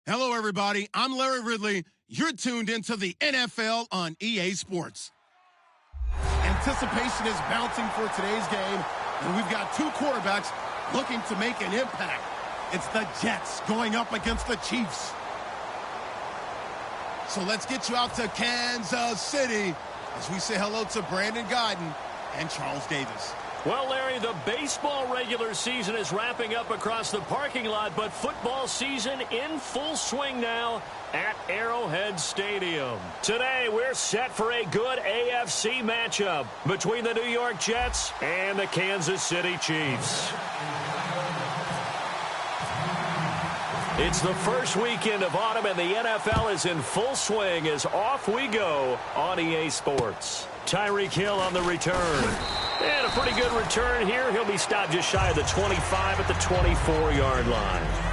Hello, everybody. I'm Larry Ridley. You're tuned into the NFL on EA Sports. Anticipation is mounting for today's game, and we've got two quarterbacks looking to make an impact. It's the Jets going up against the Chiefs. So let's get you out to Kansas City as we say hello to Brandon Guyton and Charles Davis. Well, Larry, the baseball regular season is wrapping up across the parking lot, but football season in full swing now at Arrowhead Stadium. Today, we're set for a good AFC matchup between the New York Jets and the Kansas City Chiefs. It's the first weekend of autumn, and the NFL is in full swing as off we go on EA Sports. Tyreek Hill on the return. And a pretty good return here. He'll be stopped just shy of the 25 at the 24-yard line.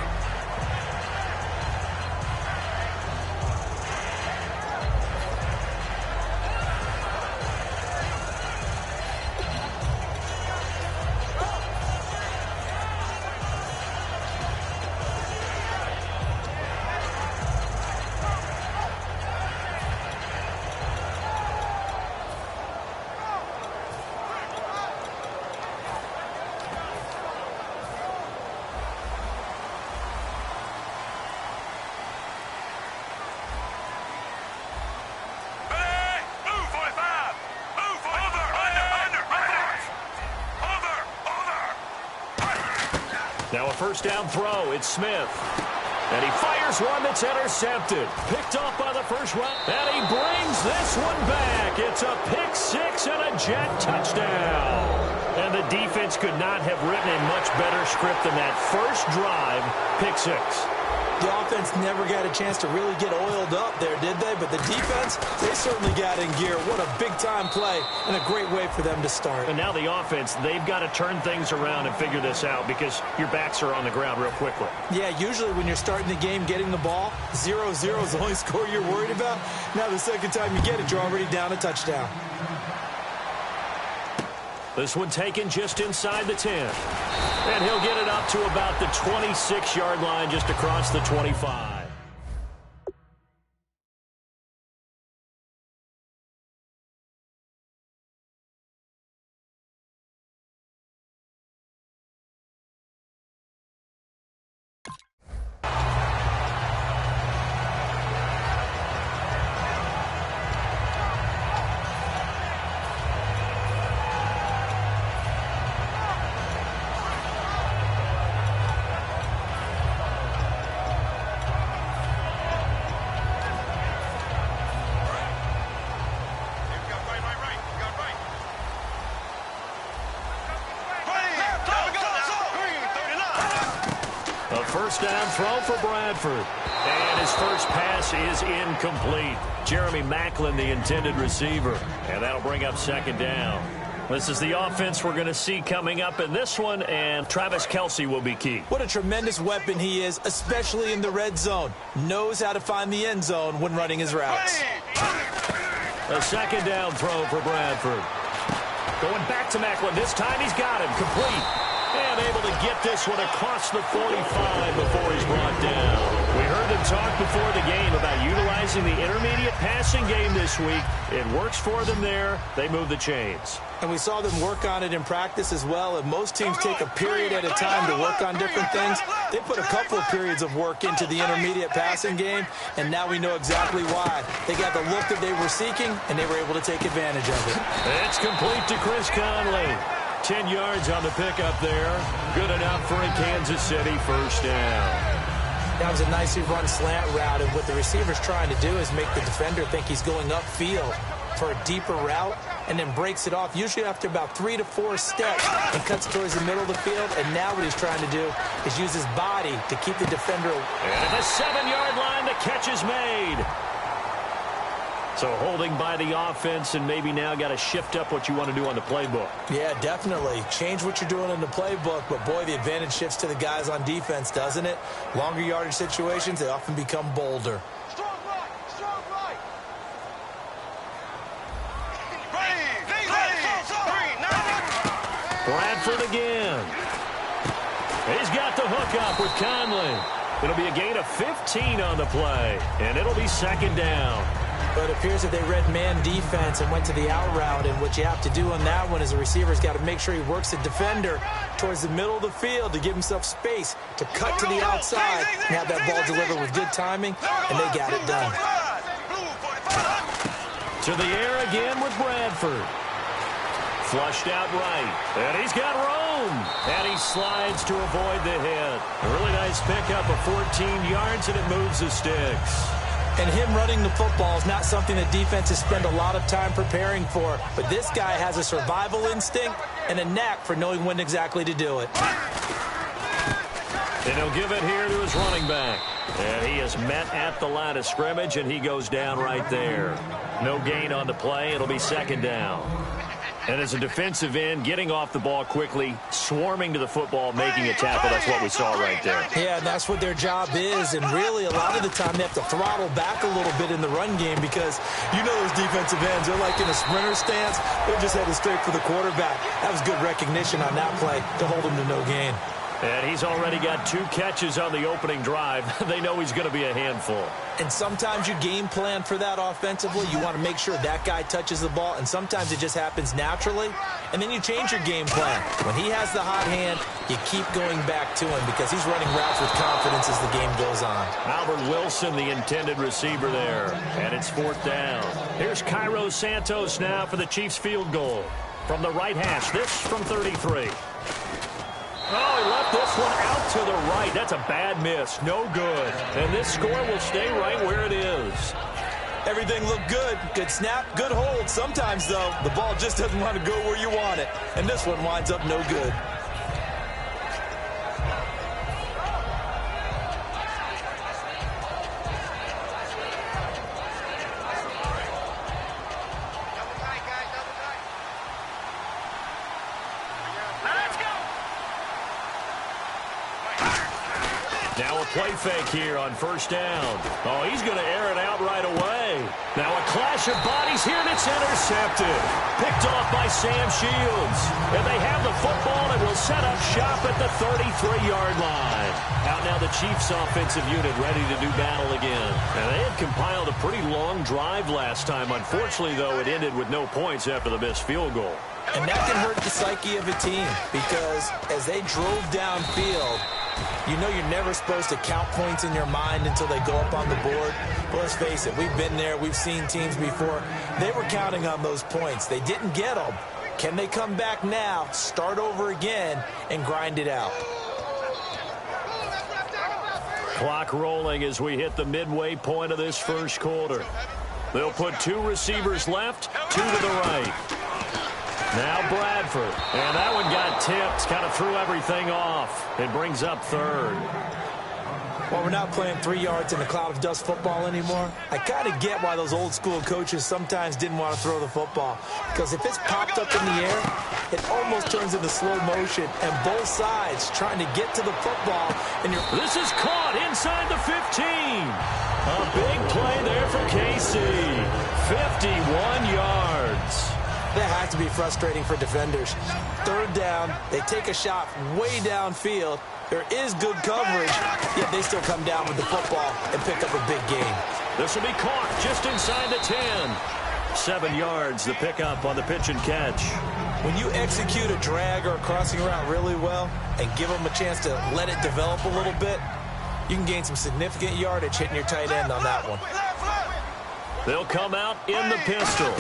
Now a first down throw. It's Smith. And he fires one that's intercepted. Picked off by the first run. And he brings this one back. It's a pick six and a Jet touchdown. And the defense could not have written a much better script than that first drive, pick six. The offense never got a chance to really get oiled up there, did they? But the defense, they certainly got in gear. What a big-time play and a great way for them to start. And now the offense, they've got to turn things around and figure this out because your backs are on the ground real quickly. Yeah, usually when you're starting the game, getting the ball, 0-0 is the only score you're worried about. Now the second time you get it, you're already down a touchdown. This one taken just inside the 10. And he'll get it up to about the 26-yard line just across the 25. First down throw for Bradford. And his first pass is incomplete. Jeremy Maclin, the intended receiver. And that'll bring up second down. This is the offense we're going to see coming up in this one, and Travis Kelce will be key. What a tremendous weapon he is, especially in the red zone. Knows how to find the end zone when running his routes. A second down throw for Bradford. Going back to Maclin. This time he's got him. Complete. And able to get this one across the 45 before he's brought down. We heard them talk before the game about utilizing the intermediate passing game this week. It works for them there. They move the chains. And we saw them work on it in practice as well. And most teams take a period at a time to work on different things. They put a couple of periods of work into the intermediate passing game, and now we know exactly why. They got the look that they were seeking, and they were able to take advantage of it. It's complete to Chris Conley. 10 yards on the pickup there. Good enough for a Kansas City first down. That was a nicely run slant route, and what the receiver's trying to do is make the defender think he's going upfield for a deeper route, and then breaks it off, usually after about 3 to 4 steps, and cuts towards the middle of the field. And now what he's trying to do is use his body to keep the defender. And at the 7-yard line, the catch is made. So holding by the offense, and maybe now got to shift up what you want to do on the playbook. Yeah, definitely. Change what you're doing in the playbook, but boy, the advantage shifts to the guys on defense, doesn't it? Longer yardage situations, they often become bolder. Strong right, strong right. Bradford again. He's got the hook up with Conley. It'll be a gain of 15 on the play, and it'll be second down. But it appears that they read man defense and went to the out route, and what you have to do on that one is the receiver's got to make sure he works the defender towards the middle of the field to give himself space to cut to the outside and have that ball delivered with good timing, and they got it done. To the air again with Bradford. Flushed out right, and he's got room, and he slides to avoid the hit. A really nice pickup of 14 yards, and it moves the sticks. And him running the football is not something that defenses spend a lot of time preparing for. But this guy has a survival instinct and a knack for knowing when exactly to do it. And he'll give it here to his running back. And he is met at the line of scrimmage, and he goes down right there. No gain on the play. It'll be second down. And as a defensive end, getting off the ball quickly, swarming to the football, making a tackle, that's what we saw right there. Yeah, that's what their job is. And really, a lot of the time, they have to throttle back a little bit in the run game because you know those defensive ends, they're like in a sprinter stance. They're just headed straight for the quarterback. That was good recognition on that play to hold him to no gain. And he's already got 2 catches on the opening drive. They know he's going to be a handful. And sometimes you game plan for that offensively. You want to make sure that guy touches the ball, and sometimes it just happens naturally. And then you change your game plan. When he has the hot hand, you keep going back to him because he's running routes with confidence as the game goes on. Albert Wilson, the intended receiver there. And it's 4th down. Here's Cairo Santos now for the Chiefs field goal. From the right hash, this from 33. Oh, he left this one out to the right. That's a bad miss. No good. And this score will stay right where it is. Everything looked good. Good snap, good hold. Sometimes, though, the ball just doesn't want to go where you want it. And this one winds up no good. Now a play fake here on 1st down. Oh, he's going to air it out right away. Now a clash of bodies here, and it's intercepted. Picked off by Sam Shields. And they have the football and will set up shop at the 33-yard line. Out now the Chiefs offensive unit ready to do battle again. And they had compiled a pretty long drive last time. Unfortunately, though, it ended with no points after the missed field goal. And that can hurt the psyche of a team because as they drove downfield, you know you're never supposed to count points in your mind until they go up on the board. But let's face it, we've been there. We've seen teams before. They were counting on those points. They didn't get them. Can they come back now, start over again, and grind it out? Clock rolling as we hit the midway point of this first quarter. They'll put 2 receivers left, 2 to the right. Now Bradford, and that one got tipped, kind of threw everything off. It brings up 3rd. Well, we're not playing 3 yards in a cloud of dust football anymore. I kind of get why those old school coaches sometimes didn't want to throw the football. Because if it's popped up in the air, it almost turns into slow motion. And both sides trying to get to the football. And this is caught inside the 15. A big play there for KC. 51 yards. That has to be frustrating for defenders. 3rd down, they take a shot way downfield. There is good coverage, yet they still come down with the football and pick up a big gain. This will be caught just inside the 10. 7 yards, the pickup on the pitch and catch. When you execute a drag or a crossing route really well and give them a chance to let it develop a little bit, you can gain some significant yardage hitting your tight end on that one. They'll come out in the pistol.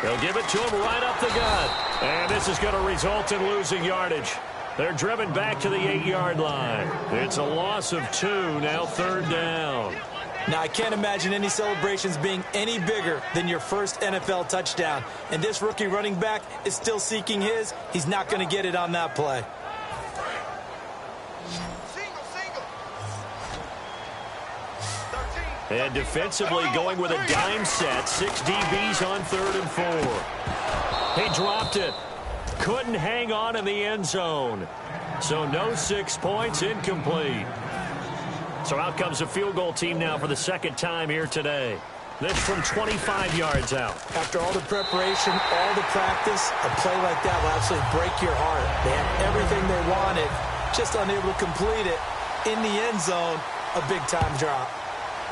They'll give it to him right up the gut. And this is going to result in losing yardage. They're driven back to the 8-yard line. It's a loss of 2, now 3rd down. Now, I can't imagine any celebrations being any bigger than your first NFL touchdown. And this rookie running back is still seeking his. He's not going to get it on that play. And defensively going with a dime set. 6 DBs on 3rd and 4. He dropped it. Couldn't hang on in the end zone. So no 6 points, incomplete. So out comes the field goal team now for the 2nd time here today. This from 25 yards out. After all the preparation, all the practice, a play like that will absolutely break your heart. They had everything they wanted, just unable to complete it. in the end zone, a big-time drop.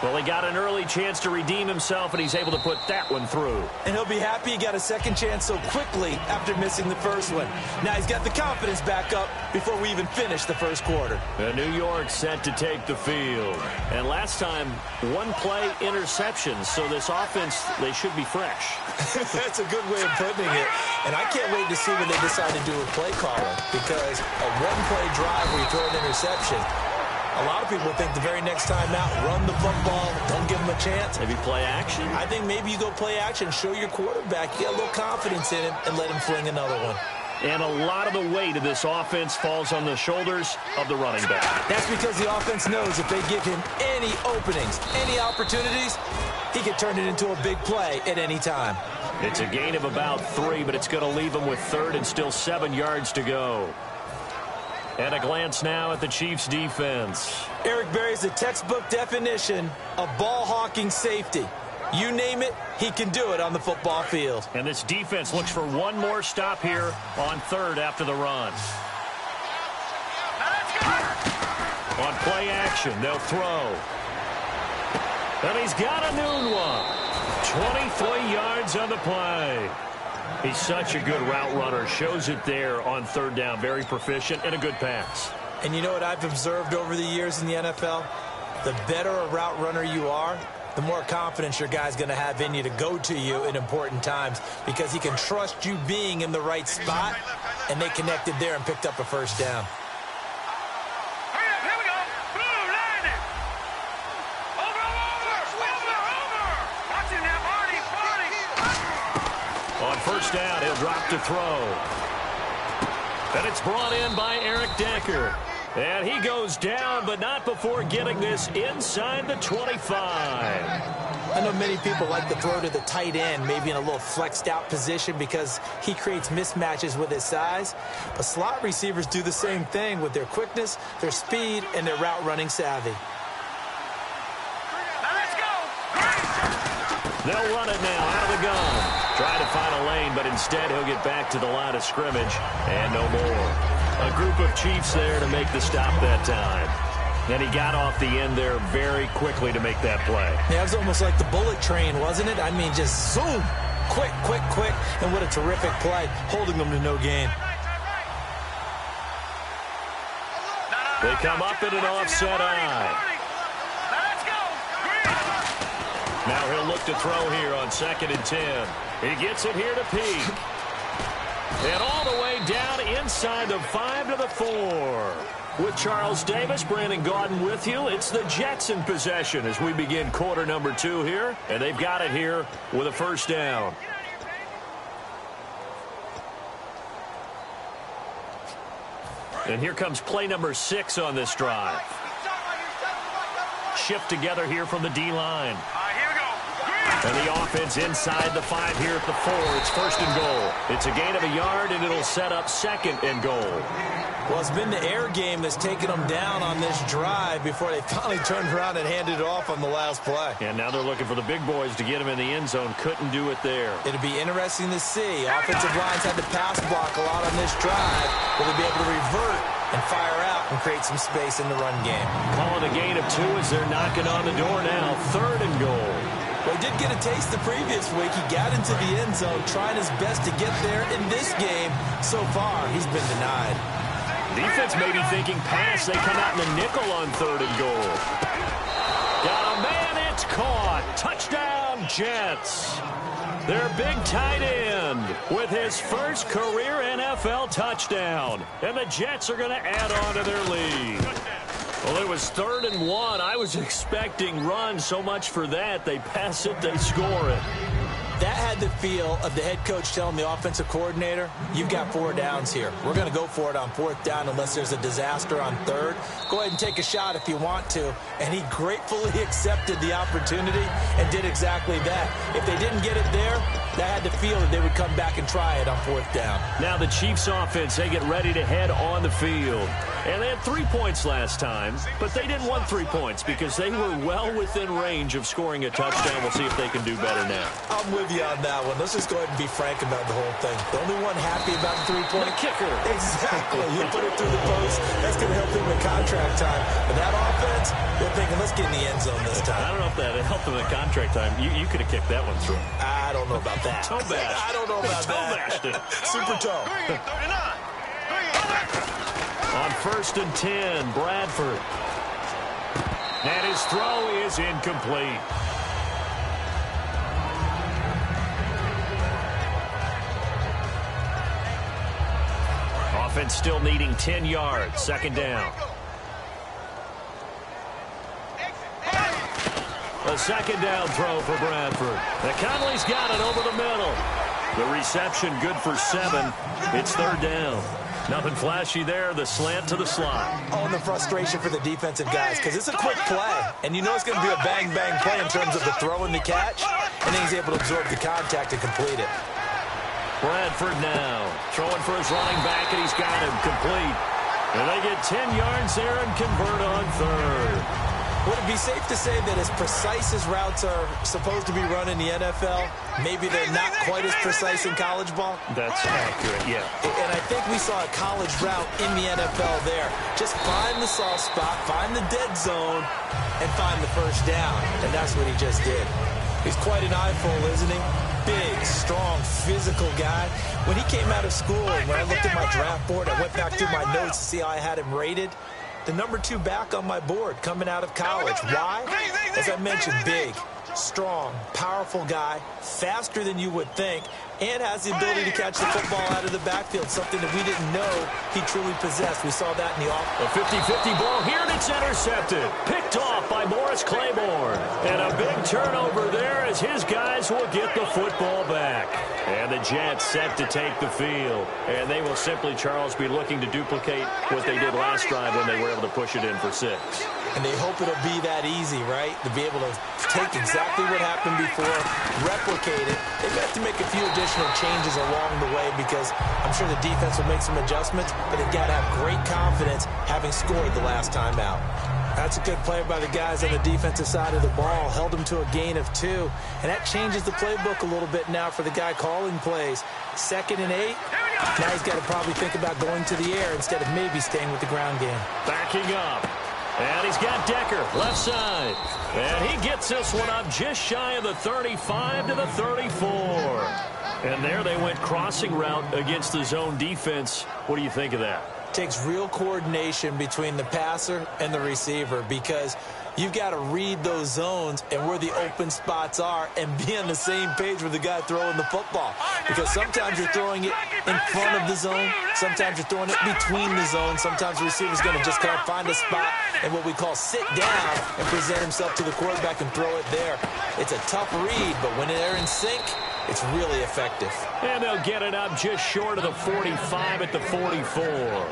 Well, he got an early chance to redeem himself, and he's able to put that one through. And he'll be happy he got a second chance so quickly after missing the first one. Now he's got the confidence back up before we even finish the first quarter. And New York set to take the field. And last time, one-play interceptions, so this offense, they should be fresh. That's a good way of putting it. And I can't wait to see what they decide to do with play calling, because a one-play drive where you throw an interception, a lot of people think the very next time out, run the football, don't give him a chance. Maybe play action? I think maybe you go play action, show your quarterback, you got a little confidence in him, and let him fling another one. And a lot of the weight of this offense falls on the shoulders of the running back. That's because the offense knows if they give him any openings, any opportunities, he can turn it into a big play at any time. It's a gain of about 3, but it's going to leave him with 3rd and still 7 yards to go. And a glance now at the Chiefs' defense. Eric Berry's a textbook definition of ball-hawking safety. You name it, he can do it on the football field. And this defense looks for one more stop here on 3rd after the run. On play action, they'll throw. And he's got a new one. 23 yards on the play. He's such a good route runner. Shows it there on 3rd down. Very proficient and a good pass. And you know what I've observed over the years in the NFL? The better a route runner you are, the more confidence your guy's going to have in you to go to you in important times, because he can trust you being in the right spot, and they connected there and picked up a first down. On 1st down, he'll drop to throw. And it's brought in by Eric Decker. And he goes down, but not before getting this inside the 25. I know many people like to throw to the tight end, maybe in a little flexed out position because he creates mismatches with his size. But slot receivers do the same thing with their quickness, their speed, and their route running savvy. They'll run it now out of the gun. Trying to find a lane, but instead he'll get back to the line of scrimmage and no more. A group of Chiefs there to make the stop that time. And he got off the end there very quickly to make that play. Yeah, it was almost like the bullet train, wasn't it? I mean, just zoom. Quick, quick, quick. And what a terrific play, holding them to no gain. They come up in an offset eye. Now he'll look to throw here on 2nd and 10. He gets it here to Peak. And all the way down inside the 5 to the 4. With Charles Davis, Brandon Gaudin with you. It's the Jets in possession as we begin quarter number 2 here. And they've got it here with a first down. And here comes play number 6 on this drive. Shift together here from the D-line. And the offense inside the 5 here at the 4. It's 1st and goal. It's a gain of a yard, and it'll set up 2nd and goal. Well, it's been the air game that's taken them down on this drive before they finally turned around and handed it off on the last play. And now they're looking for the big boys to get him in the end zone. Couldn't do it there. It'll be interesting to see. Offensive lines had to pass block a lot on this drive. Will they be able to revert and fire out and create some space in the run game? Calling a gain of 2 as they're knocking on the door now. 3rd and goal. Well, he did get a taste the previous week. He got into the end zone, trying his best to get there. In this game, so far, he's been denied. Defense may be thinking pass. They come out in the nickel on 3rd and goal. Got a man, it's caught. Touchdown, Jets. Their big tight end with his first career NFL touchdown. And the Jets are going to add on to their lead. Well, it was 3rd and 1. I was expecting run. So much for that. They pass it, they score it. That had the feel of the head coach telling the offensive coordinator, you've got 4 downs here. We're going to go for it on 4th down unless there's a disaster on 3rd. Go ahead and take a shot if you want to. And he gratefully accepted the opportunity and did exactly that. If they didn't get it there, that had the feel that they would come back and try it on 4th down. Now the Chiefs offense, they get ready to head on the field. And they had 3 points last time, but they didn't want 3 points because they were well within range of scoring a touchdown. We'll see if they can do better now. I'm with you on that one. Let's just go ahead and be frank about the whole thing. The only one happy about the 3-point kicker. Exactly. He'll put it through the post. That's going to help him in contract time. But that offense, they're thinking, let's get in the end zone this time. I don't know if that helped him in contract time. You could have kicked that one through. I don't know about that. Toe bash. I don't know about that. Bashed it. Super toe. On 1st and 10, Bradford. And his throw is incomplete. Offense still needing 10 yards. 2nd down. A 2nd down throw for Bradford. Conley's got it over the middle. The reception good for 7. It's 3rd down. Nothing flashy there. The slant to the slot. Oh, and the frustration for the defensive guys because it's a quick play. And you know it's going to be a bang-bang play in terms of the throw and the catch. And then he's able to absorb the contact and complete it. Bradford now throwing for his running back, and he's got him complete. And they get 10 yards there and convert on 3rd. Would it be safe to say that as precise as routes are supposed to be run in the NFL, maybe they're not quite as precise in college ball? That's accurate, yeah. And I think we saw a college route in the NFL there. Just find the soft spot, find the dead zone, and find the 1st down. And that's what he just did. He's quite an eyeful, isn't he? Big, strong, physical guy. When he came out of school and when I looked at my draft board, I went back through my notes to see how I had him rated. The number 2 back on my board coming out of college. Why? As I mentioned, big, strong, powerful guy, faster than you would think, and has the ability to catch the football out of the backfield, something that we didn't know he truly possessed. We saw that in the offense. A 50-50 ball here, and it's intercepted. Picked off by Morris Claiborne. And a big turnover there as his guys will get the football back. And the Jets set to take the field. And they will simply, Charles, be looking to duplicate what they did last drive when they were able to push it in for 6. And they hope it'll be that easy, right? To be able to take exactly what happened before, replicate it. They have to make a few additional changes along the way because I'm sure the defense will make some adjustments, but they've got to have great confidence having scored the last time out. That's a good play by the guys on the defensive side of the ball. Held them to a gain of 2. And that changes the playbook a little bit now for the guy calling plays. 2nd and 8. Now he's got to probably think about going to the air instead of maybe staying with the ground game. Backing up. And he's got Decker, left side. And he gets this one up just shy of the 35 to the 34. And there they went crossing route against the zone defense. What do you think of that? Takes real coordination between the passer and the receiver because you've got to read those zones and where the open spots are and be on the same page with the guy throwing the football. Because sometimes you're throwing it in front of the zone. Sometimes you're throwing it between the zones. Sometimes the receiver's going to just kind of find a spot and what we call sit down and present himself to the quarterback and throw it there. It's a tough read, but when they're in sync, it's really effective. And they'll get it up just short of the 45 at the 44.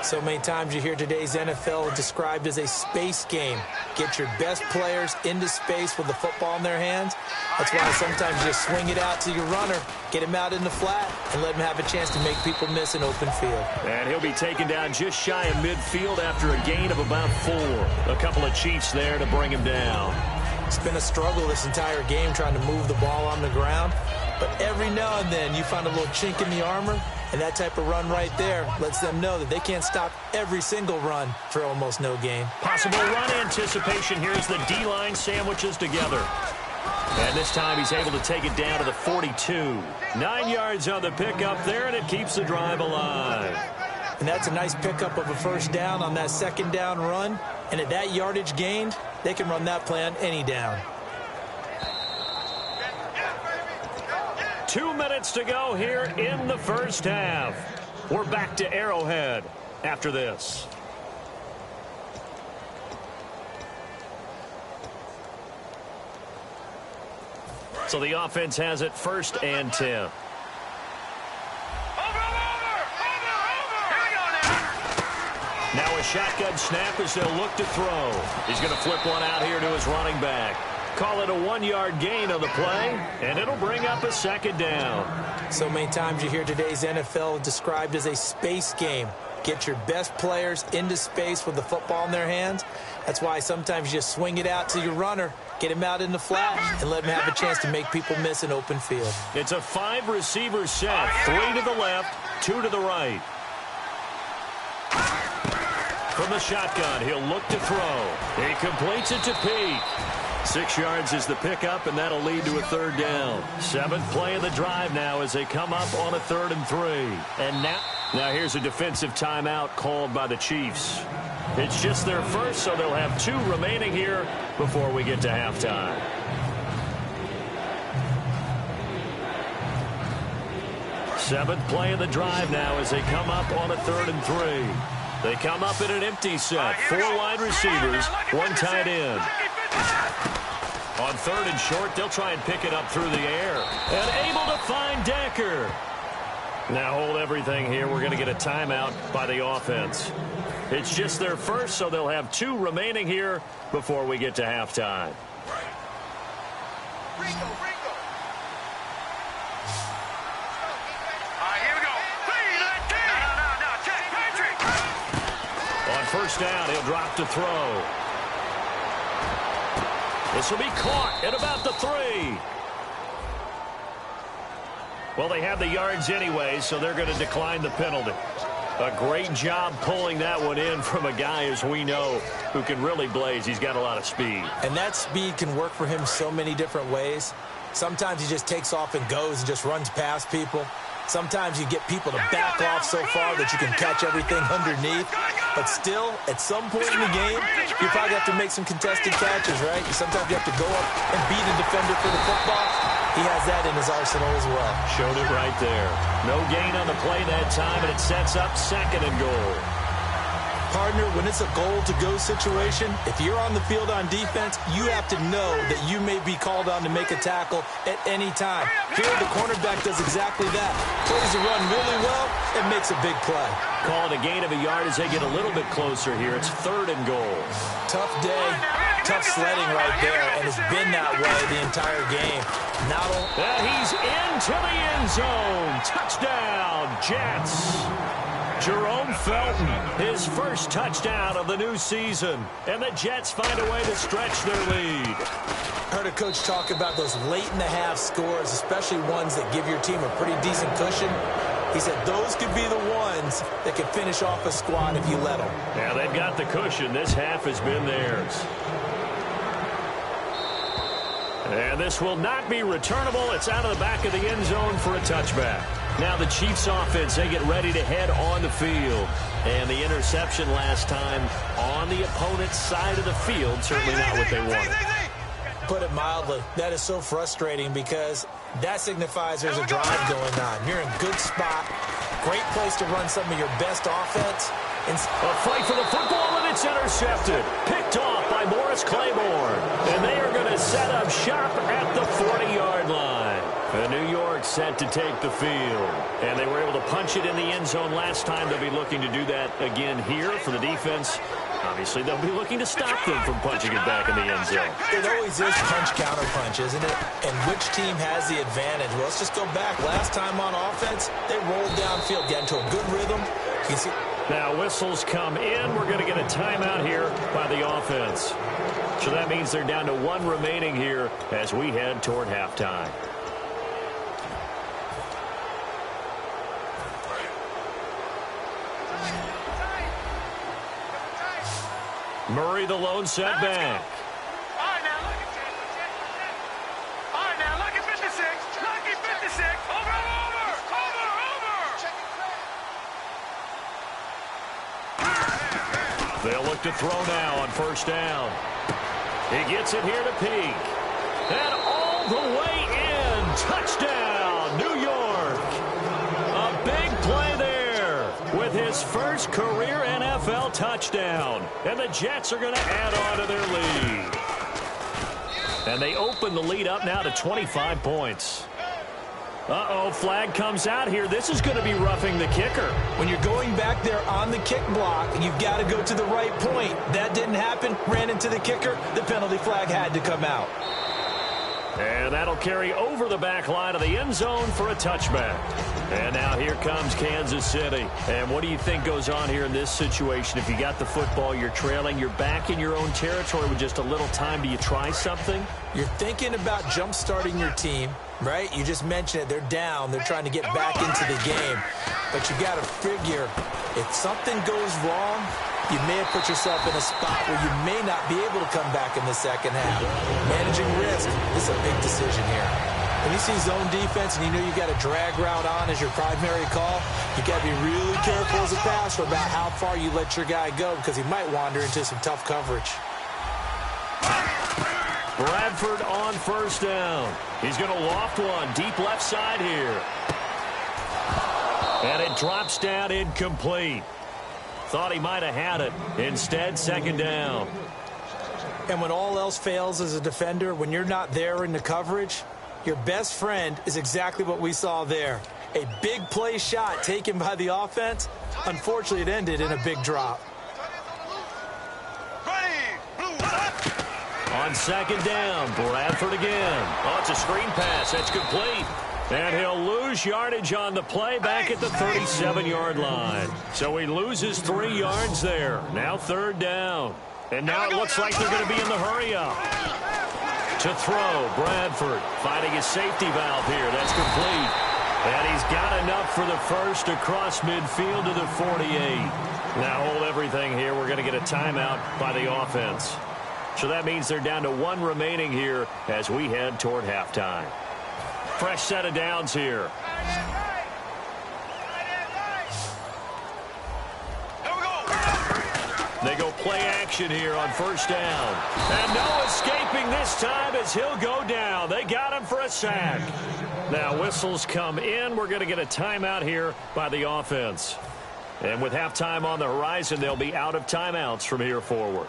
So many times you hear today's NFL described as a space game. Get your best players into space with the football in their hands. That's why sometimes you swing it out to your runner, get him out in the flat, and let him have a chance to make people miss an open field. And he'll be taken down just shy of midfield after a gain of about 4. A couple of Chiefs there to bring him down. It's been a struggle this entire game trying to move the ball on the ground. But every now and then you find a little chink in the armor, and that type of run right there lets them know that they can't stop every single run for almost no gain. Possible run anticipation here as the D-line sandwiches together. And this time he's able to take it down to the 42. 9 yards on the pickup there, and it keeps the drive alive. And that's a nice pickup of a 1st down on that 2nd down run. And at that yardage gained, they can run that play on any down. 2 minutes to go here in the 1st half. We're back to Arrowhead after this. So the offense has it 1st and 10. Now a shotgun snap as they'll look to throw. He's going to flip one out here to his running back. Call it a 1-yard gain on the play, and it'll bring up a 2nd down. So many times you hear today's NFL described as a space game. get your best players into space with the football in their hands. That's why sometimes you just swing it out to your runner, get him out in the flat, and let him have a chance to make people miss an open field. It's a 5-receiver set. 3 to the left, 2 to the right. From the shotgun, he'll look to throw. He completes it to Peak. 6 yards is the pickup, and that'll lead to a 3rd down. 7th play of the drive now as they come up on a 3rd and 3. And now here's a defensive timeout called by the Chiefs. It's just their first, so they'll have 2 remaining here before we get to halftime. Seventh play of the drive now as they come up on a 3rd and 3. They come up in an empty set. 4 wide receivers, 1 tight end. On 3rd and short, they'll try and pick it up through the air. And able to find Decker. Now hold everything here. We're going to get a timeout by the offense. It's just their first, so they'll have 2 remaining here before we get to halftime. Ringo. First down, he'll drop to throw. This will be caught at about the 3. Well, they have the yards anyway, so they're going to decline the penalty. A great job pulling that one in from a guy, as we know, who can really blaze. He's got a lot of speed. And that speed can work for him so many different ways. Sometimes he just takes off and goes and just runs past people. Sometimes you get people to back off so far that you can catch everything underneath. But still, at some point in the game, you probably have to make some contested catches, right? Sometimes you have to go up and beat a defender for the football. He has that in his arsenal as well. Showed it right there. No gain on the play that time, and it sets up 2nd and goal. Partner, when it's a goal-to-go situation, if you're on the field on defense, you have to know that you may be called on to make a tackle at any time. Here, the cornerback does exactly that. Plays the run really well and makes a big play. Call it a gain of a yard as they get a little bit closer here. It's 3rd and goal. Tough day, tough sledding right there, and it's been that way the entire game. And he's into the end zone. Touchdown, Jets. Jerome Felton, his first touchdown of the new season. And the Jets find a way to stretch their lead. Heard a coach talk about those late-in-the-half scores, especially ones that give your team a pretty decent cushion. He said those could be the ones that can finish off a squad if you let them. Yeah, they've got the cushion. This half has been theirs. And this will not be returnable. It's out of the back of the end zone for a touchback. Now the Chiefs offense, they get ready to head on the field. And the interception last time on the opponent's side of the field, certainly not what they wanted. Put it mildly, that is so frustrating because that signifies there's a drive going on. You're in a good spot. Great place to run some of your best offense. A fight for the football, and it's intercepted. Picked off by Morris Claiborne. And they are going to set up shop at the 40-yard line. And New York set to take the field. And they were able to punch it in the end zone last time. They'll be looking to do that again here for the defense. Obviously, they'll be looking to stop them from punching it back in the end zone. It always is punch-counter-punch, isn't it? And which team has the advantage? Well, let's just go back. Last time on offense, they rolled downfield, got into a good rhythm. You can see. Now, whistles come in. We're going to get a timeout here by the offense. So that means they're down to 1 remaining here as we head toward halftime. Murray, the lone setback. All right, now look at 56. Look at 56. Over. They'll look to throw now on first down. He gets it here to Peak. And all the way in. Touchdown, New York. A big play there with his first career NFL touchdown. And the Jets are going to add on to their lead. And they open the lead up now to 25 points. Uh-oh, flag comes out here. This is going to be roughing the kicker. When you're going back there on the kick block, you've got to go to the right point. That didn't happen. Ran into the kicker. The penalty flag had to come out. And that'll carry over the back line of the end zone for a touchback. And now here comes Kansas City. And what do you think goes on here in this situation? If you got the football, you're trailing, you're back in your own territory with just a little time. Do you try something? You're thinking about jump-starting your team, right? You just mentioned it. They're down. They're trying to get back into the game. But you got to figure, if something goes wrong, you may have put yourself in a spot where you may not be able to come back in the second half. Managing risk is a big decision here. When you see zone defense and you know you've got a drag route on as your primary call, you got to be really careful as a passer about how far you let your guy go because he might wander into some tough coverage. Bradford on first down. He's going to loft one deep left side here. And it drops down incomplete. Thought he might have had it. Instead, second down. And when all else fails as a defender, when you're not there in the coverage, your best friend is exactly what we saw there. A big play shot taken by the offense. Unfortunately, it ended in a big drop. On second down, Bradford again. Oh, it's a screen pass. That's complete. And he'll lose yardage on the play back at the 37-yard line. So he loses 3 yards there. Now third down. And now it looks like they're going to be in the hurry-up. To throw, Bradford finding his safety valve here. That's complete. And he's got enough for the first across midfield to the 48. Now hold everything here. We're going to get a timeout by the offense. So that means they're down to 1 remaining here as we head toward halftime. Fresh set of downs here. They go play action here on first down. And no escaping this time as he'll go down. They got him for a sack. Now whistles come in. We're going to get a timeout here by the offense. And with halftime on the horizon, they'll be out of timeouts from here forward.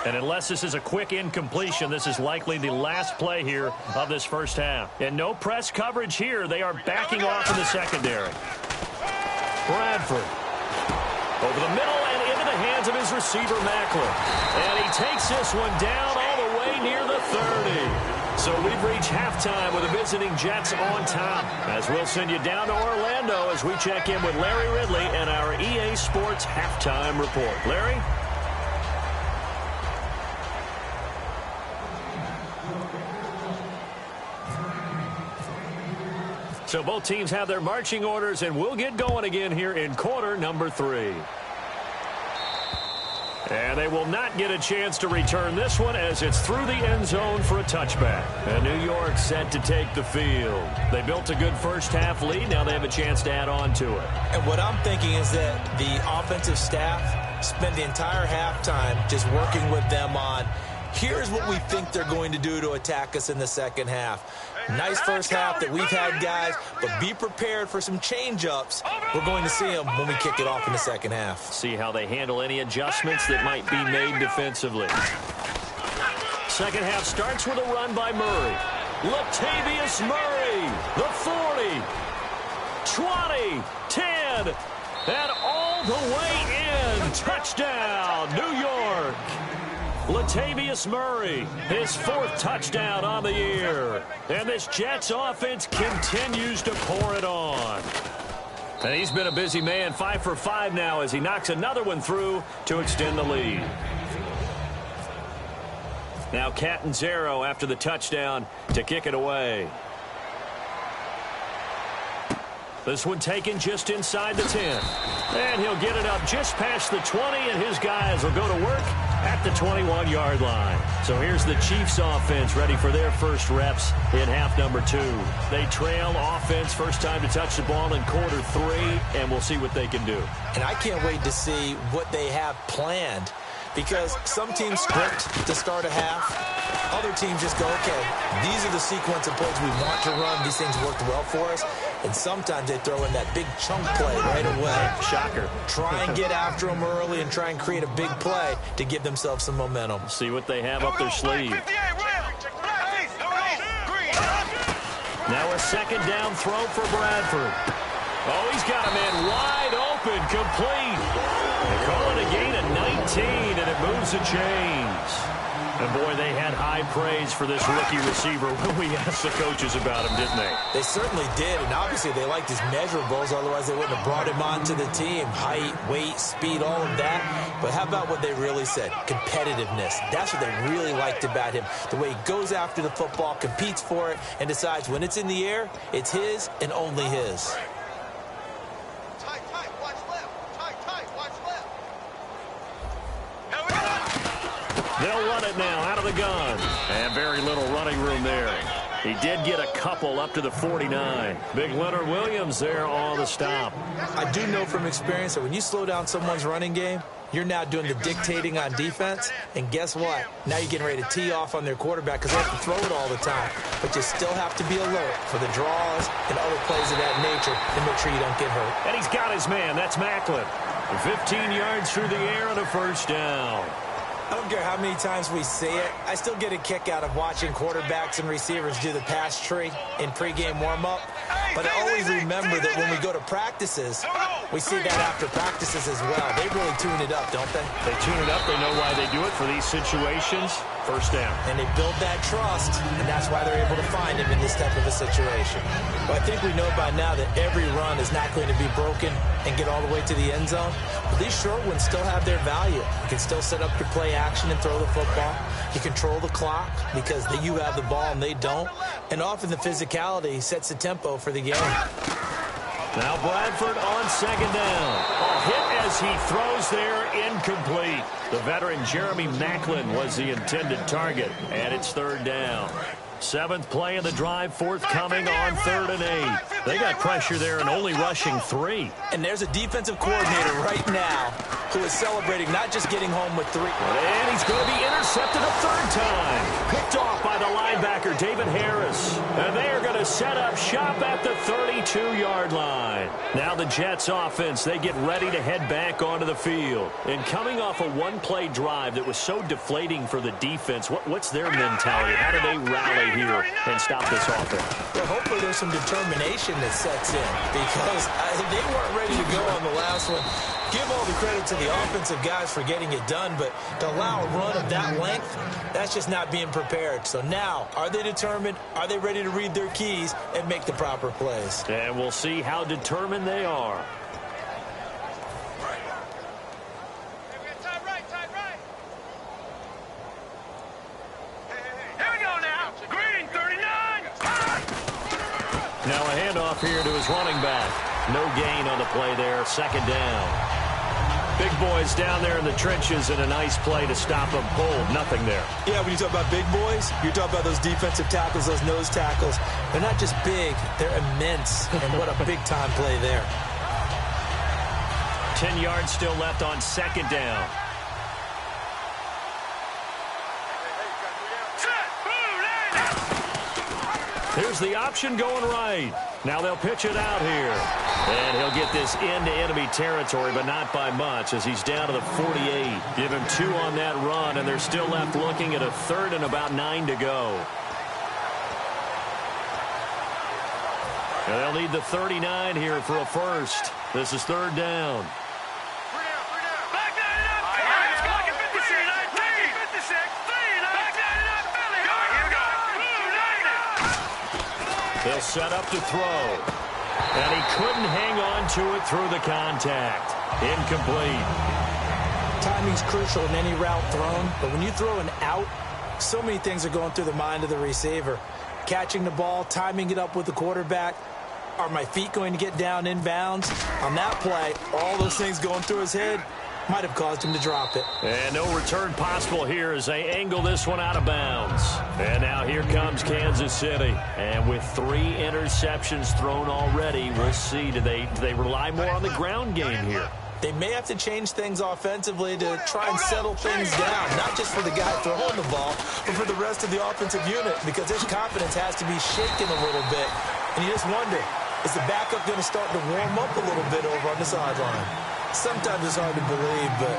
And unless this is a quick incompletion, this is likely the last play here of this first half. And no press coverage here. They are backing off in the secondary. Bradford over the middle and into the hands of his receiver, Macklin. And he takes this one down all the way near the 30. So we've reached halftime with the visiting Jets on top. As we'll send you down to Orlando as we check in with Larry Ridley and our EA Sports Halftime Report. Larry? So both teams have their marching orders, and we'll get going again here in quarter number 3. And they will not get a chance to return this one as it's through the end zone for a touchback. And New York set to take the field. They built a good first half lead. Now they have a chance to add on to it. And what I'm thinking is that the offensive staff spent the entire halftime just working with them on, here's what we think they're going to do to attack us in the second half. Nice first half that we've had, guys, but be prepared for some change-ups. We're going to see them when we kick it off in the second half. See how they handle any adjustments that might be made defensively. Second half starts with a run by Murray. Latavius Murray, the 40, 20, 10, and all the way in. Touchdown, New York. Latavius Murray, his 4th touchdown on the year. And this Jets offense continues to pour it on. And he's been a busy man, 5 for 5 now as he knocks another one through to extend the lead. Now Catanzaro after the touchdown to kick it away. This one taken just inside the 10. And he'll get it up just past the 20, and his guys will go to work at the 21-yard line. So here's the Chiefs offense ready for their first reps in half number 2. They trail offense, first time to touch the ball in quarter 3, and we'll see what they can do. And I can't wait to see what they have planned, because some teams script to start a half. Other teams just go, okay, these are the sequence of plays we want to run. These things worked well for us. And sometimes they throw in that big chunk play right away. Shocker. Try and get after them early and try and create a big play to give themselves some momentum. See what they have up their sleeve. Now a second down throw for Bradford. Oh, he's got a man wide open, complete. They call it a gain of 19, and it moves the chains. And, boy, they had high praise for this rookie receiver when we asked the coaches about him, didn't they? They certainly did, and obviously they liked his measurables, otherwise they wouldn't have brought him onto the team. Height, weight, speed, all of that. But how about what they really said? Competitiveness. That's what they really liked about him. The way he goes after the football, competes for it, and decides when it's in the air, it's his and only his. They'll run it now out of the gun. And very little running room there. He did get a couple up to the 49. Big Leonard Williams there on the stop. I do know from experience that when you slow down someone's running game, you're now doing the dictating on defense. And guess what? Now you're getting ready to tee off on their quarterback because they have to throw it all the time. But you still have to be alert for the draws and other plays of that nature to make sure you don't get hurt. And he's got his man. That's Macklin. 15 yards through the air and a first down. I don't care how many times we see it. I still get a kick out of watching quarterbacks and receivers do the pass tree in pregame warm-up. But I always remember that when we go to practices, we see that after practices as well. They really tune it up, don't they? They tune it up. They know why they do it for these situations. First down. And they build that trust, and that's why they're able to find him in this type of a situation. Well, I think we know by now that every run is not going to be broken and get all the way to the end zone. But these short ones still have their value. You can still set up your play action and throw the football. You control the clock because you have the ball and they don't. And often the physicality sets the tempo for the game. Now Bradford on second down. A hit as he throws there, incomplete. The veteran Jeremy Macklin was the intended target, and it's third down. Seventh play of the drive, forthcoming on 3rd and 8. They got pressure there and only rushing 3. And there's a defensive coordinator right now who is celebrating not just getting home with 3. And he's going to be intercepted a third time. Picked off by the linebacker, David Harris. And they are going to set up shop at the 32-yard line. Now the Jets offense, they get ready to head back onto the field. And coming off a one-play drive that was so deflating for the defense, what's their mentality? How do they rally here and stop this offense? Well, hopefully there's some determination that sets in because they weren't ready to go on the last one. Give all the credit to the offensive guys for getting it done, but to allow a run of that length, that's just not being prepared. So now, are they determined? Are they ready to read their keys and make the proper plays? And we'll see how determined they are. Now a handoff here to his running back. No gain on the play there. Second down. Big boys down there in the trenches and a nice play to stop them cold. Nothing there. Yeah, when you talk about big boys, you're talking about those defensive tackles, those nose tackles. They're not just big, they're immense. And what a big-time play there. 10 yards still left on second down. Here's the option going right. Now they'll pitch it out here. And he'll get this into enemy territory, but not by much as he's down to the 48. Give him 2 on that run, and they're still left looking at a 3rd and about 9 to go. And they'll need the 39 here for a first. This is 3rd down. They'll set up to throw. And he couldn't hang on to it through the contact. Incomplete. Timing's crucial in any route thrown, but when you throw an out, so many things are going through the mind of the receiver. Catching the ball, timing it up with the quarterback. Are my feet going to get down inbounds? On that play, all those things going through his head might have caused him to drop it. And no return possible here as they angle this one out of bounds. And now here comes Kansas City. And with 3 interceptions thrown already, we'll see. Do they rely more on the ground game here? They may have to change things offensively to try and settle things down, not just for the guy throwing the ball, but for the rest of the offensive unit, because his confidence has to be shaken a little bit. And you just wonder, is the backup going to start to warm up a little bit over on the sideline? Sometimes it's hard to believe, but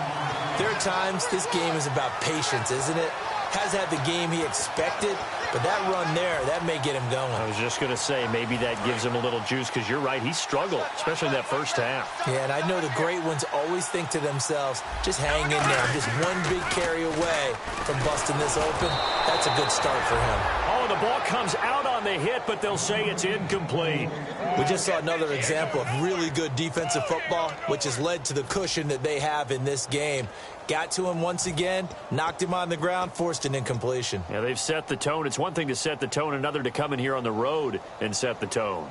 there are times this game is about patience, isn't it? Has had the game he expected, But that run there, that may get him going. I was just going to say, maybe that gives him a little juice, because you're right, he struggled, especially in that first half. Yeah, and I know the great ones always think to themselves, just hang in there. I'm just one big carry away from busting this open. That's a good start for him. Oh, the ball comes out on the hit, but they'll say it's incomplete. We just saw another example of really good defensive football, which has led to the cushion that they have in this game. Got to him once again, knocked him on the ground, forced an incompletion. Yeah, they've set the tone. It's one thing to set the tone, another to come in here on the road and set the tone.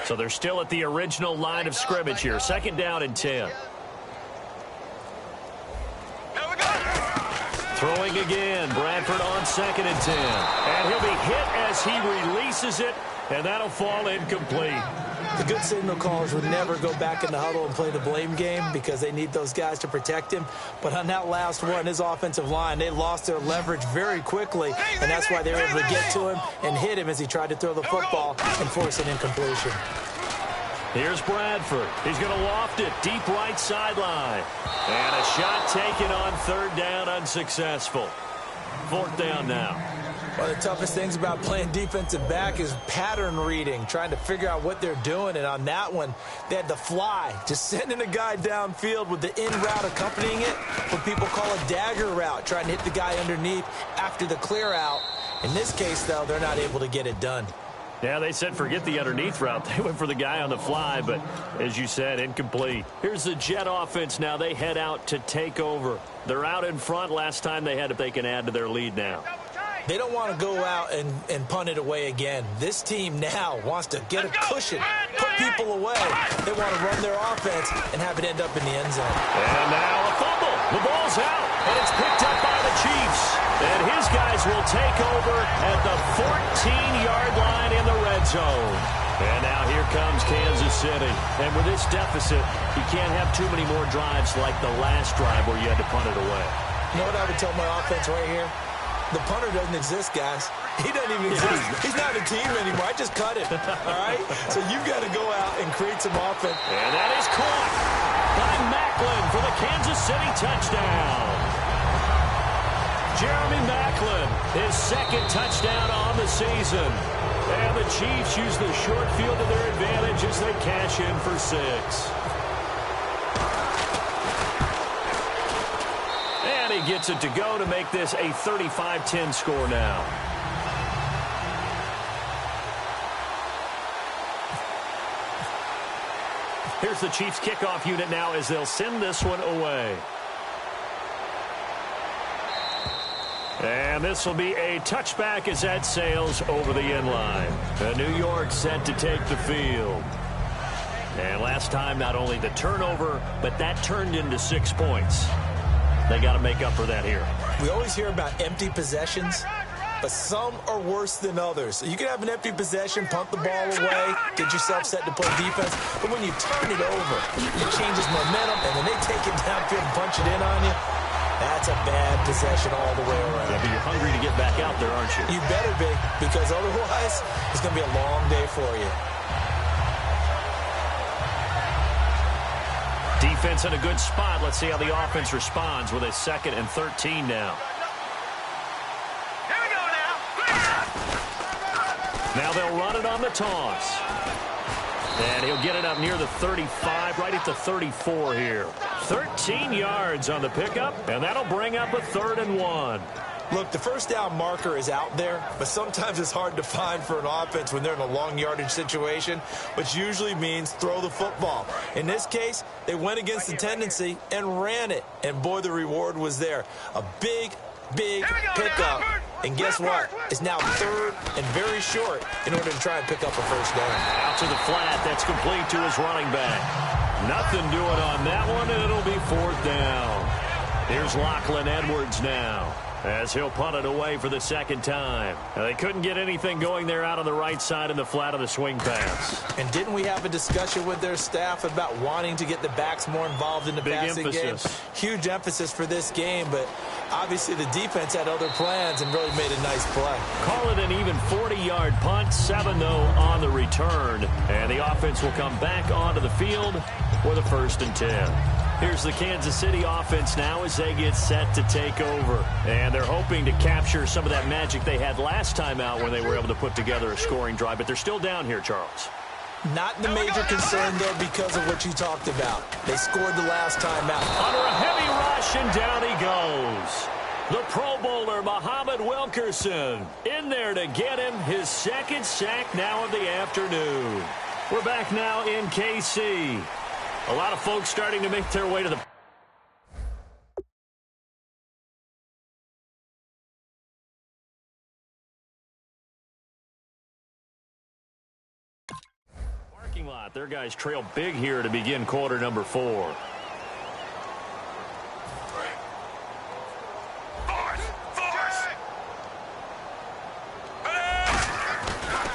So they're still at the original line of scrimmage here. 2nd down and 10. Throwing again. Bradford on 2nd and 10. And he'll be hit as he releases it, and that'll fall incomplete. The good signal callers would never go back in the huddle and play the blame game because they need those guys to protect him. But on that last one, his offensive line, they lost their leverage very quickly, and that's why they were able to get to him and hit him as he tried to throw the football and force an incompletion. Here's Bradford. He's going to loft it deep right sideline. And a shot taken on 3rd down, unsuccessful. 4th down now. One of the toughest things about playing defensive back is pattern reading, trying to figure out what they're doing. And on that one, they had the fly, just sending a guy downfield with the in route accompanying it, what people call a dagger route, trying to hit the guy underneath after the clear out. In this case, though, they're not able to get it done. Yeah, they said forget the underneath route. They went for the guy on the fly, but as you said, incomplete. Here's the Jet offense now. They head out to take over. They're out in front. Last time they can add to their lead now. They don't want to go out and punt it away again. This team now wants to get a cushion, put people away. They want to run their offense and have it end up in the end zone. And now a fumble. The ball's out, and it's picked up by the Chiefs. And his guys will take over at the 14-yard line in the red zone. And now here comes Kansas City. And with this deficit, you can't have too many more drives like the last drive where you had to punt it away. You know what I would tell my offense right here? The punter doesn't exist, guys. He doesn't even exist. He's not a team anymore. I just cut him. All right? So you've got to go out and create some offense. And that is caught by Macklin for the Kansas City touchdown. Jeremy Macklin, his 2nd touchdown on the season. And the Chiefs use the short field to their advantage as they cash in for 6. And he gets it to go to make this a 35-10 score now. Here's the Chiefs kickoff unit now as they'll send this one away. And this will be a touchback as that sails over the end line. New York set to take the field. And last time, not only the turnover, but that turned into 6 points. They got to make up for that here. We always hear about empty possessions, but some are worse than others. You can have an empty possession, punt the ball away, get yourself set to play defense, but when you turn it over, it changes momentum, and then they take it downfield and punch it in on you. That's a bad possession all the way around. Yeah, but you're hungry to get back out there, aren't you? You better be, because otherwise it's going to be a long day for you. Defense in a good spot. Let's see how the offense responds with a 2nd and 13 now. Here we go now. Now they'll run it on the toss. And he'll get it up near the 35, right at the 34 here. 13 yards on the pickup, and that'll bring up a 3rd and 1. Look, the first down marker is out there, but sometimes it's hard to find for an offense when they're in a long yardage situation, which usually means throw the football. In this case, they went against the tendency and ran it, and boy, the reward was there. A big pickup, and guess what? It's now 3rd and very short in order to try and pick up a first down. Out to the flat, that's complete to his running back. Nothing doing on that one, and it'll be 4th down. Here's Lachlan Edwards now, as he'll punt it away for the 2nd time. Now, they couldn't get anything going there out on the right side in the flat of the swing pass. And didn't we have a discussion with their staff about wanting to get the backs more involved in the passing game? Huge emphasis for this game, but obviously the defense had other plans and really made a nice play. Call it an even 40-yard punt, 7 though on the return. And the offense will come back onto the field for the 1st and 10. Here's the Kansas City offense now as they get set to take over. And they're hoping to capture some of that magic they had last time out when they were able to put together a scoring drive. But they're still down here, Charles. Not the major concern, though, because of what you talked about. They scored the last time out. Under a heavy rush, and down he goes. The Pro Bowler, Muhammad Wilkerson, in there to get him his second sack now of the afternoon. We're back now in KC. A lot of folks starting to make their way to the parking lot. Their guys trail big here to begin quarter number 4.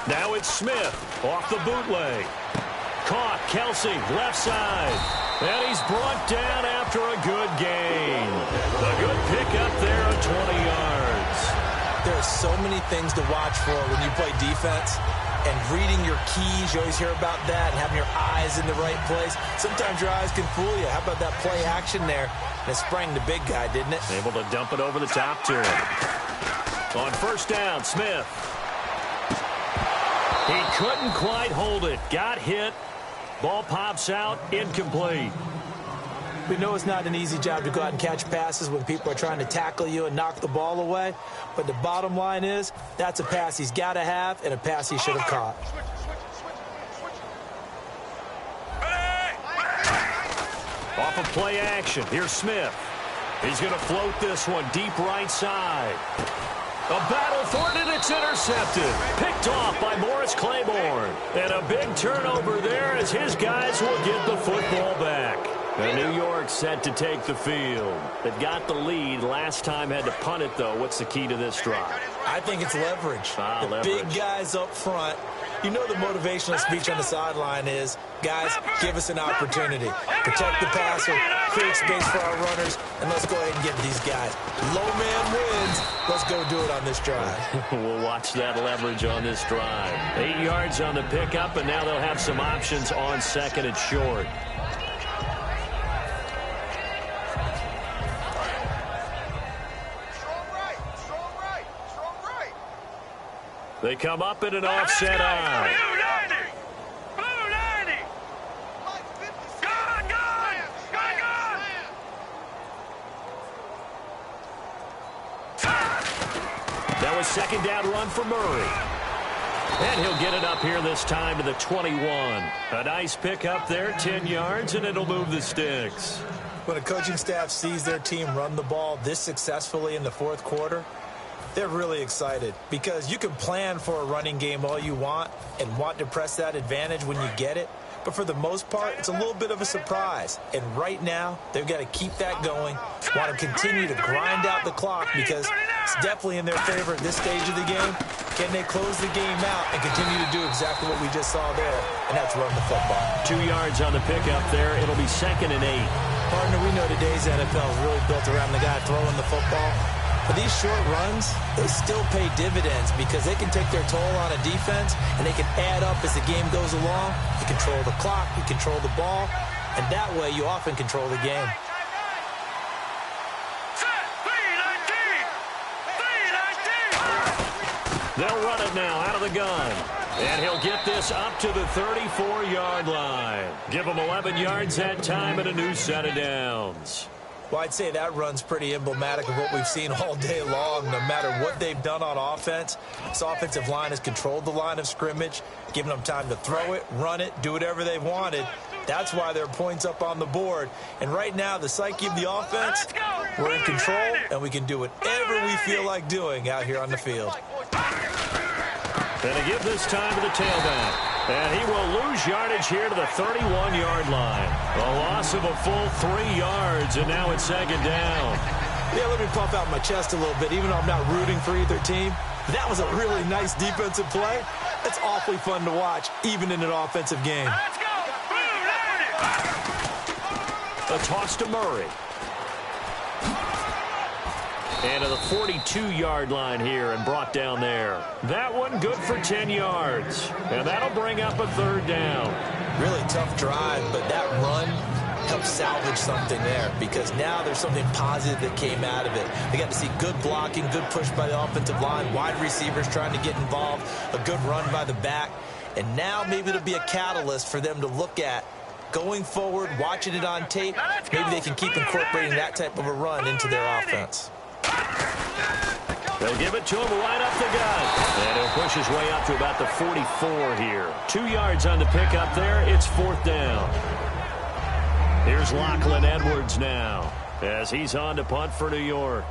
Now it's Smith off the bootleg. Caught, Kelsey, left side. And he's brought down after a good gain. A good pickup there of 20 yards. There are so many things to watch for when you play defense. And reading your keys, you always hear about that, and having your eyes in the right place. Sometimes your eyes can fool you. How about that play action there? And it sprang the big guy, didn't it? Able to dump it over the top to him. On first down, Smith. He couldn't quite hold it. Got hit. Ball pops out. Incomplete. We know it's not an easy job to go out and catch passes when people are trying to tackle you and knock the ball away. But the bottom line is, that's a pass he's got to have and a pass he should have caught. Off of play action. Here's Smith. He's going to float this one deep right side. A battle for it, and it's intercepted. Picked off by Morris Claiborne. And a big turnover there as his guys will get the football back. And New York set to take the field. They've got the lead. Last time had to punt it, though. What's the key to this drive? I think it's leverage. Leverage. Big guys up front. You know the motivational speech on the sideline is, guys, give us an opportunity. Protect the passer, create space for our runners, and let's go ahead and get these guys. Low man wins. Let's go do it on this drive. We'll watch that leverage on this drive. 8 yards on the pickup, and now they'll have some options on second and short. They come up in an offset eye. Blue 90. Gone. That was second down run for Murray. And he'll get it up here this time to the 21. A nice pickup there, 10 yards, and it'll move the sticks. When a coaching staff sees their team run the ball this successfully in the fourth quarter, they're really excited because you can plan for a running game all you want and want to press that advantage when you get it. But for the most part, it's a little bit of a surprise. And right now, they've got to keep that going, want to continue to grind out the clock because it's definitely in their favor at this stage of the game. Can they close the game out and continue to do exactly what we just saw there? And that's run the football. 2 yards on the pickup there. It'll be 2nd and 8. Partner, we know today's NFL is really built around the guy throwing the football. But these short runs, they still pay dividends because they can take their toll on a defense and they can add up as the game goes along. You control the clock, you control the ball, and that way you often control the game. They'll run it now out of the gun. And he'll get this up to the 34-yard line. Give him 11 yards that time and a new set of downs. Well, I'd say that run's pretty emblematic of what we've seen all day long. No matter what they've done on offense, this offensive line has controlled the line of scrimmage, given them time to throw it, run it, do whatever they've wanted. That's why there are points up on the board. And right now, the psyche of the offense, we're in control, and we can do whatever we feel like doing out here on the field. And to give this time to the tailback. And he will lose yardage here to the 31-yard line. A loss of a full 3 yards, and now it's 2nd down. Yeah, let me pump out my chest a little bit, even though I'm not rooting for either team. That was a really nice defensive play. It's awfully fun to watch, even in an offensive game. Let's go. A toss to Murray. And to the 42-yard line here and brought down there. That one good for 10 yards. And that'll bring up a 3rd down. Really tough drive, but that run help salvage something there, because now there's something positive that came out of it. They got to see good blocking, good push by the offensive line, wide receivers trying to get involved, a good run by the back. And now maybe it'll be a catalyst for them to look at going forward, watching it on tape. Maybe they can keep incorporating that type of a run into their offense. They'll give it to him right up the gut. And he'll push his way up to about the 44 here. 2 yards on the pickup there. It's 4th down. Here's Lachlan Edwards now as he's on to punt for New York.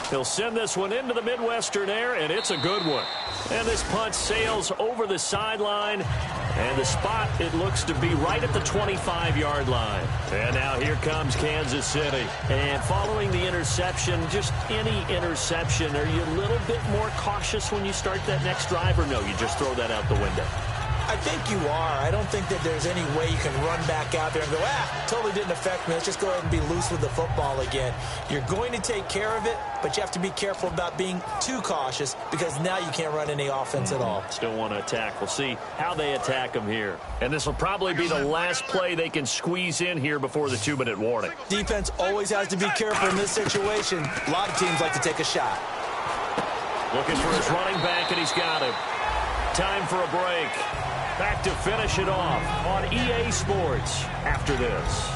He'll send this one into the Midwestern air, and it's a good one. And this punt sails over the sideline, and the spot, it looks to be right at the 25-yard line. And now here comes Kansas City. And following the interception, just any interception, are you a little bit more cautious when you start that next drive, or no, you just throw that out the window? I think you are. I don't think that there's any way you can run back out there and go, totally didn't affect me. Let's just go ahead and be loose with the football again. You're going to take care of it, but you have to be careful about being too cautious, because now you can't run any offense at all. Still want to attack. We'll see how they attack them here. And this will probably be the last play they can squeeze in here before the 2-minute warning. Defense always has to be careful in this situation. A lot of teams like to take a shot. Looking for his running back, and he's got him. Time for a break. Back to finish it off on EA Sports after this.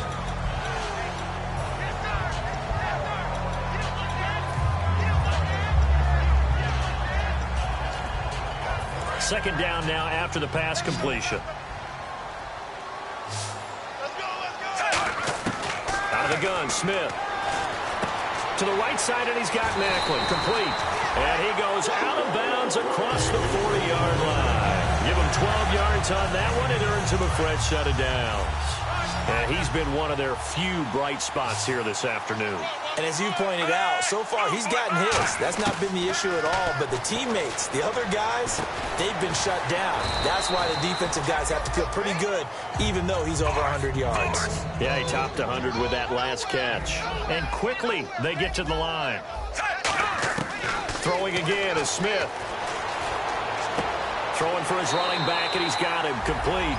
Second down now after the pass completion. Out of the gun, Smith. To the right side, and he's got Macklin. Complete. And he goes out of bounds across the 40-yard line. Give him 12 yards on that one. It earns him a fresh set of downs. And he's been one of their few bright spots here this afternoon. And as you pointed out, so far he's gotten his. That's not been the issue at all. But the teammates, the other guys, they've been shut down. That's why the defensive guys have to feel pretty good, even though he's over 100 yards. Yeah, he topped 100 with that last catch. And quickly they get to the line. Throwing again is Smith. Throwing for his running back, and he's got him. Complete.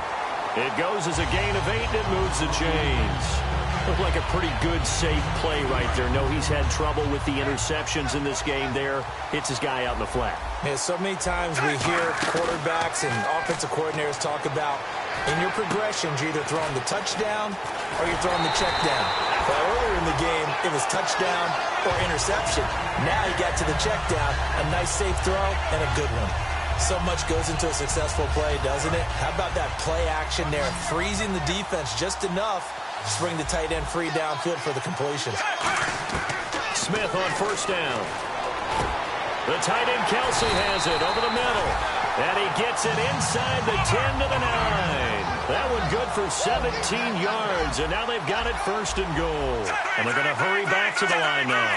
It goes as a gain of 8, and it moves the chains. Looked like a pretty good, safe play right there. No, he's had trouble with the interceptions in this game there. Hits his guy out in the flat. Man, so many times we hear quarterbacks and offensive coordinators talk about, in your progressions, you're either throwing the touchdown or you're throwing the check down. Well, earlier in the game, it was touchdown or interception. Now you got to the check down, a nice safe throw, and a good one. So much goes into a successful play, doesn't it? How about that play action there, freezing the defense just enough to bring the tight end free downfield for the completion. Smith on first down. The tight end Kelsey has it over the middle. And he gets it inside the 10 to the 9. That one good for 17 yards. And now they've got it first and goal. And they're going to hurry back to the line now.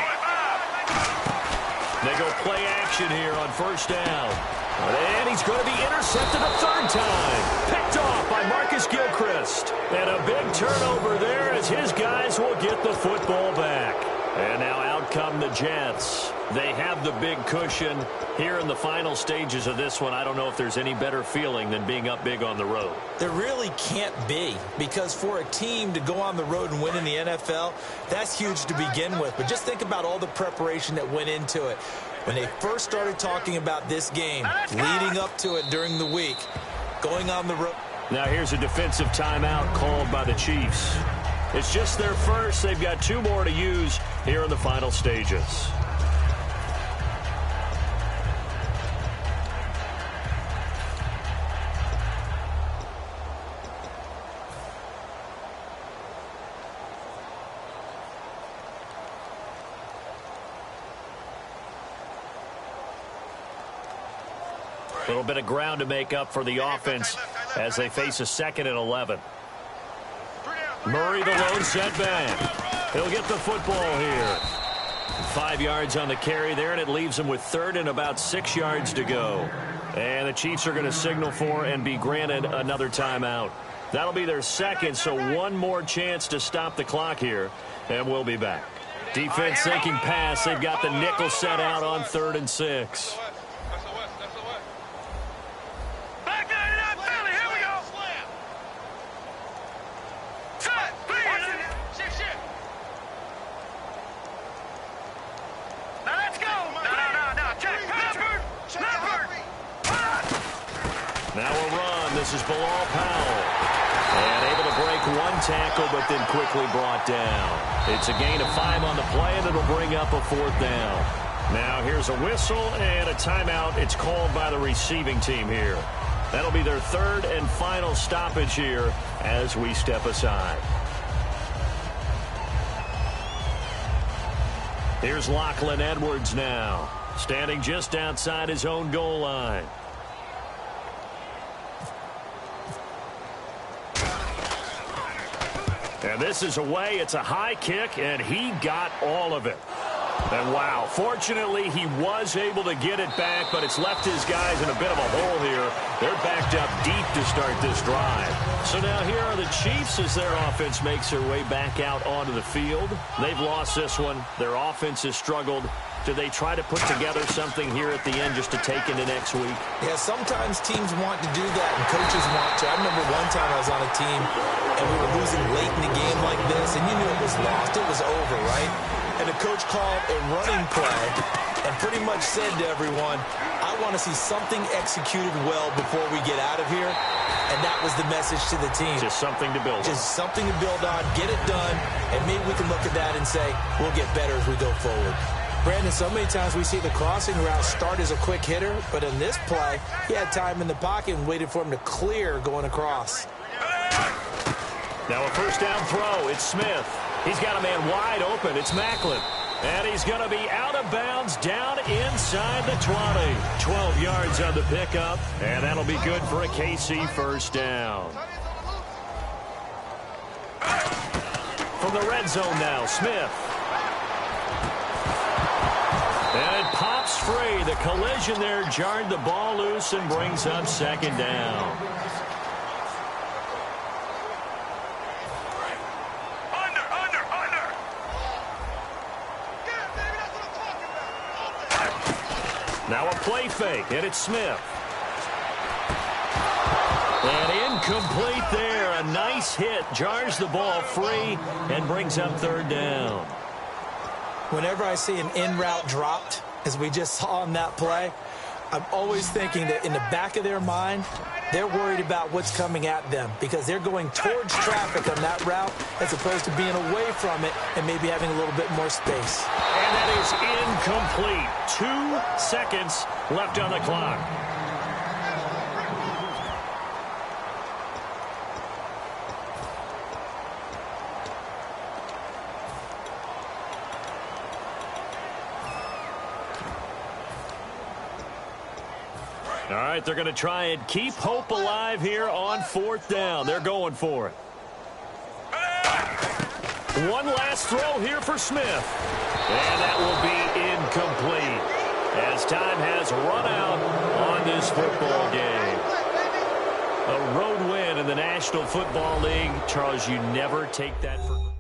They go play action here on first down. And he's going to be intercepted a third time. Picked off by Marcus Gilchrist. And a big turnover there as his guys will get the football back. And now out come the Jets. They have the big cushion here in the final stages of this one. I don't know if there's any better feeling than being up big on the road. There really can't be, because for a team to go on the road and win in the NFL, that's huge to begin with. But just think about all the preparation that went into it. When they first started talking about this game, leading up to it during the week, going on the road. Now here's a defensive timeout called by the Chiefs. It's just their first. They've got 2 more to use here in the final stages. A little bit of ground to make up for the offense as they face a 2nd and 11. Murray, the lone setback. He'll get the football here. 5 yards on the carry there, and it leaves him with 3rd and about 6 yards to go. And the Chiefs are going to signal for and be granted another timeout. That'll be their 2nd, so one more chance to stop the clock here, and we'll be back. Defense sinking pass. They've got the nickel set out on 3rd and 6. This is Bilal Powell. And able to break one tackle, but then quickly brought down. It's a gain of 5 on the play, and it'll bring up a 4th down. Now here's a whistle and a timeout. It's called by the receiving team here. That'll be their 3rd and final stoppage here as we step aside. Here's Lachlan Edwards now, standing just outside his own goal line. And this is away. It's a high kick, and he got all of it. And wow, fortunately he was able to get it back, but it's left his guys in a bit of a hole here. They're backed up deep to start this drive. So now here are the Chiefs as their offense makes their way back out onto the field. They've lost this one. Their offense has struggled. Do they try to put together something here at the end just to take into next week? Yeah, sometimes teams want to do that and coaches want to. I remember one time I was on a team and we were losing late in the game like this, and you knew it was lost. It was over, right? And the coach called a running play and pretty much said to everyone, I want to see something executed well before we get out of here. And that was the message to the team. Just something to build on. Just something to build on, get it done, and maybe we can look at that and say, we'll get better as we go forward. Brandon, so many times we see the crossing route start as a quick hitter, but in this play, he had time in the pocket and waited for him to clear going across. Now a 1st down throw. It's Smith. He's got a man wide open. It's Macklin. And he's going to be out of bounds down inside the 20. 12 yards on the pickup, and that'll be good for a KC 1st down. From the red zone now, Smith. And it pops free. The collision there jarred the ball loose and brings up 2nd down. Now a play fake, and it's Smith. And incomplete there. A nice hit. Jars the ball free and brings up 3rd down. Whenever I see an in-route dropped, as we just saw on that play, I'm always thinking that in the back of their mind, they're worried about what's coming at them because they're going towards traffic on that route as opposed to being away from it and maybe having a little bit more space. And that is incomplete. 2 seconds left on the clock. All right, they're going to try and keep hope alive here on 4th down. They're going for it. One last throw here for Smith. And that will be incomplete as time has run out on this football game. A road win in the National Football League. Charles, you never take that for granted.